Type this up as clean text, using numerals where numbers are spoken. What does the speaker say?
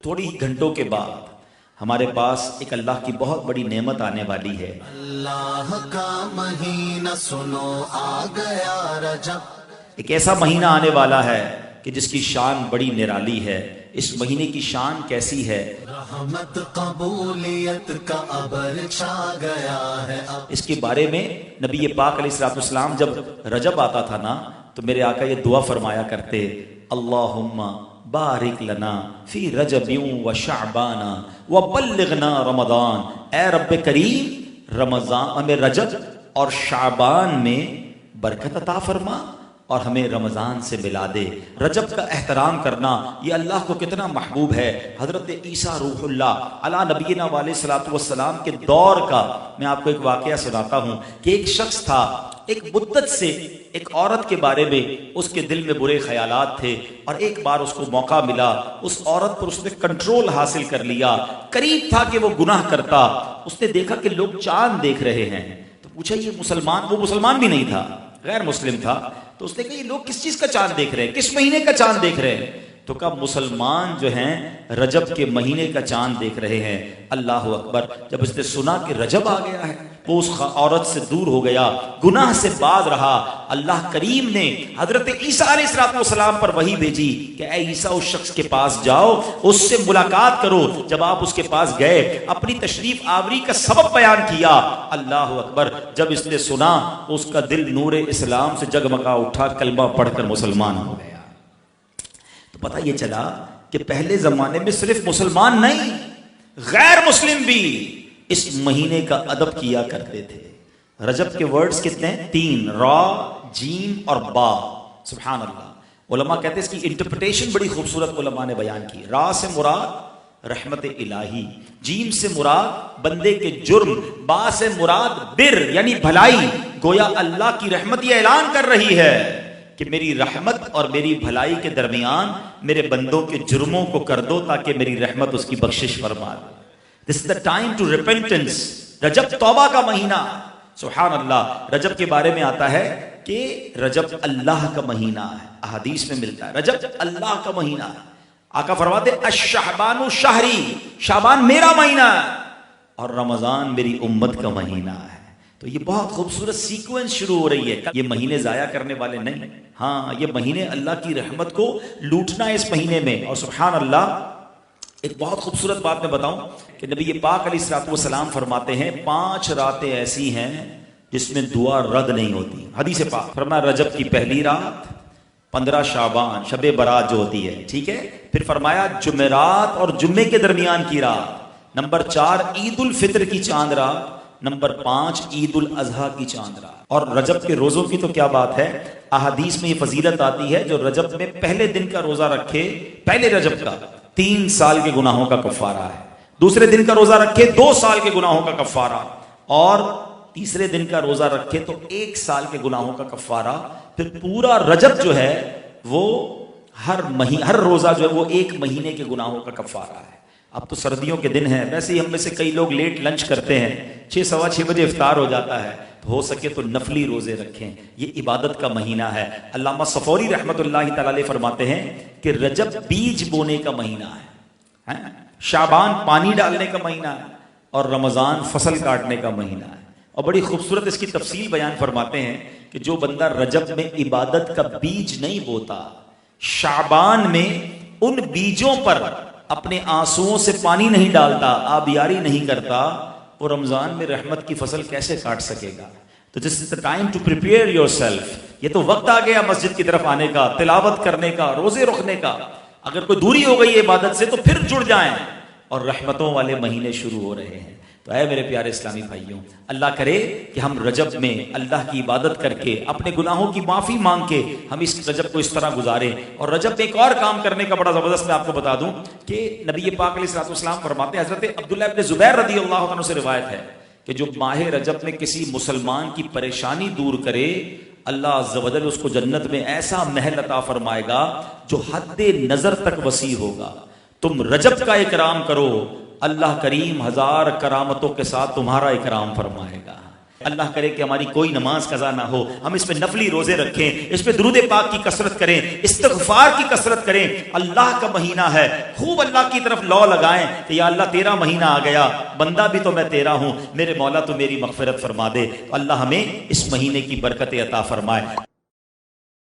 تھوڑی ہی گھنٹوں کے بعد ہمارے پاس ایک اللہ کی بہت بڑی نعمت آنے والی ہے۔ اللہ کا مہینہ سنو آ گیا رجب، ایک ایسا مہینہ آنے والا ہے کہ جس کی شان بڑی نرالی ہے۔ اس مہینے کی شان کیسی ہے؟ رحمت قبولیت کا ابر چھا گیا ہے اب۔ اس کے بارے میں نبی پاک علیہ الصلوۃ والسلام جب رجب آتا تھا نا تو میرے آقا یہ دعا فرمایا کرتے، اللہم بارک لنا فی رجب و شعبان و بلغنا رمضان۔ اے رب کریم، رمضان میں رجب اور شعبان میں برکت عطا فرما اور ہمیں رمضان سے ملا دے۔ رجب کا احترام کرنا یہ اللہ کو کتنا محبوب ہے۔ حضرت عیسیٰ روح اللہ علی نبینا علیہ الصلوۃ والسلام کے دور کا میں آپ کو ایک واقعہ سناتا ہوں کہ ایک شخص تھا، ایک مدت سے ایک عورت کے بارے میں اس کے دل میں برے خیالات تھے، اور ایک بار اس کو موقع ملا، اس عورت پر اس نے کنٹرول حاصل کر لیا۔ قریب تھا کہ وہ گناہ کرتا۔ اس نے دیکھا کہ لوگ چاند دیکھ رہے ہیں تو پوچھا یہ مسلمان، وہ مسلمان بھی نہیں تھا، غیر مسلم تھا، تو اس نے کہا یہ لوگ کس چیز کا چاند دیکھ رہے ہیں، کس مہینے کا چاند دیکھ رہے ہیں؟ تو کہا مسلمان جو ہیں رجب کے مہینے کا چاند دیکھ رہے ہیں۔ اللہ اکبر! جب اس نے سنا کہ رجب آ گیا ہے وہ اس عورت سے دور ہو گیا، گناہ سے باز رہا۔ اللہ کریم نے حضرت عیسیٰ علیہ السلام پر وحی بھیجی کہ اے عیسیٰ اس شخص کے پاس جاؤ، اس سے ملاقات کرو۔ جب آپ اس کے پاس گئے، اپنی تشریف آوری کا سبب بیان کیا۔ اللہ اکبر! جب اس نے سنا اس کا دل نور اسلام سے جگمگا اٹھا، کلمہ پڑھ کر مسلمان ہو گیا۔ تو پتہ یہ چلا کہ پہلے زمانے میں صرف مسلمان نہیں، غیر مسلم بھی اس مہینے کا ادب کیا کرتے تھے۔ رجب کے ورڈز کتنے ہیں؟ 3، را، جیم اور با۔ سبحان اللہ! علماء کہتے ہیں اس کی انٹرپریٹیشن بڑی خوبصورت علماء نے بیان کی۔ را سے مراد رحمت الہی، جیم سے مراد بندے کے جرم، با سے مراد بر یعنی بھلائی۔ گویا اللہ کی رحمت یہ اعلان کر رہی ہے کہ میری رحمت اور میری بھلائی کے درمیان میرے بندوں کے جرموں کو کر دو تاکہ میری رحمت اس کی بخشش فرما دے۔ This is the time to repentance۔ رجب توبہ کا مہینہ۔ سبحان اللہ! رجب کے بارے میں آتا ہے کہ رجب اللہ کا مہینہ ہے، احادیث میں ملتا ہے رجب اللہ کا مہینہ ہے۔ آقا فرماتے الشعبان شہری، شعبان میرا مہینہ ہے اور رمضان میری امت کا مہینہ ہے۔ تو یہ بہت خوبصورت سیکوینس شروع ہو رہی ہے۔ یہ مہینے ضائع کرنے والے نہیں، ہاں یہ مہینے اللہ کی رحمت کو لوٹنا ہے اس مہینے میں۔ اور سبحان اللہ! ایک بہت خوبصورت بات میں بتاؤں کہ نبی پاک علیہ الصلوۃ والسلام فرماتے ہیں 5 راتیں ایسی ہیں جس میں دعا رد نہیں ہوتی۔ حدیث پاک فرمایا رجب کی پہلی رات، 15 شعبان شب برات جو ہوتی ہے، ٹھیک ہے، پھر فرمایا جمعرات اور جمعے کے درمیان کی رات، نمبر 4 عید الفطر کی چاند رات، نمبر 5 عید الاضحیٰ کی چاند رات۔ اور رجب کے روزوں کی تو کیا بات ہے، احادیث میں یہ فضیلت آتی ہے جو رجب میں پہلے دن کا روزہ رکھے، پہلے رجب کا 3 سال کے گناہوں کا کفارہ ہے، دوسرے دن کا روزہ رکھے 2 سال کے گناہوں کا کفارہ، اور تیسرے دن کا روزہ رکھے تو 1 سال کے گناہوں کا کفارہ۔ پھر پورا رجب جو ہے وہ ہر روزہ جو ہے وہ 1 مہینے کے گناہوں کا کفارہ ہے۔ اب تو سردیوں کے دن ہیں، ویسے ہی ہم میں سے کئی لوگ لیٹ لنچ کرتے ہیں، 6 سوا 6 بجے افطار ہو جاتا ہے، تو ہو سکے تو نفلی روزے رکھیں، یہ عبادت کا مہینہ ہے۔ علامہ صفوری رحمۃ اللہ تعالی علیہ فرماتے ہیں کہ رجب بیج بونے کا مہینہ ہے، شعبان پانی ڈالنے کا مہینہ ہے، اور رمضان فصل کاٹنے کا مہینہ ہے۔ اور بڑی خوبصورت اس کی تفصیل بیان فرماتے ہیں کہ جو بندہ رجب میں عبادت کا بیج نہیں بوتا، شعبان میں ان بیجوں پر اپنے آنسوؤں سے پانی نہیں ڈالتا، آبیاری نہیں کرتا، وہ رمضان میں رحمت کی فصل کیسے کاٹ سکے گا؟ تو this is the time to prepare yourself. یہ تو وقت آ گیا مسجد کی طرف آنے کا، تلاوت کرنے کا، روزے رکھنے کا۔ اگر کوئی دوری ہو گئی ہے عبادت سے تو پھر جڑ جائیں، اور رحمتوں والے مہینے شروع ہو رہے ہیں۔ تو اے میرے پیارے اسلامی بھائیوں، اللہ کرے کہ ہم رجب میں اللہ کی عبادت کر کے، اپنے گناہوں کی معافی مانگ کے ہم اس رجب کو اس طرح گزاریں۔ اور رجب میں ایک اور کام کرنے کا بڑا زبردست میں آپ کو بتا دوں کہ نبی پاک علیہ الصلوۃ والسلام فرماتے ہیں، حضرت عبداللہ ابن زبیر رضی اللہ عنہ سے روایت ہے کہ جو ماہ رجب میں کسی مسلمان کی پریشانی دور کرے، اللہ عز و جل اس کو جنت میں ایسا محل عطا فرمائے گا جو حد نظر تک وسیع ہوگا۔ تم رجب کا اکرام کرو، اللہ کریم 1000 کرامتوں کے ساتھ تمہارا اکرام فرمائے گا۔ اللہ کرے کہ ہماری کوئی نماز قضا نہ ہو، ہم اس پہ نفلی روزے رکھیں، اس پہ درود پاک کی کثرت کریں، استغفار کی کثرت کریں۔ اللہ کا مہینہ ہے، خوب اللہ کی طرف لو لگائیں کہ یا اللہ تیرا مہینہ آ گیا، بندہ بھی تو میں تیرا ہوں، میرے مولا تو میری مغفرت فرما دے۔ اللہ ہمیں اس مہینے کی برکت عطا فرمائے۔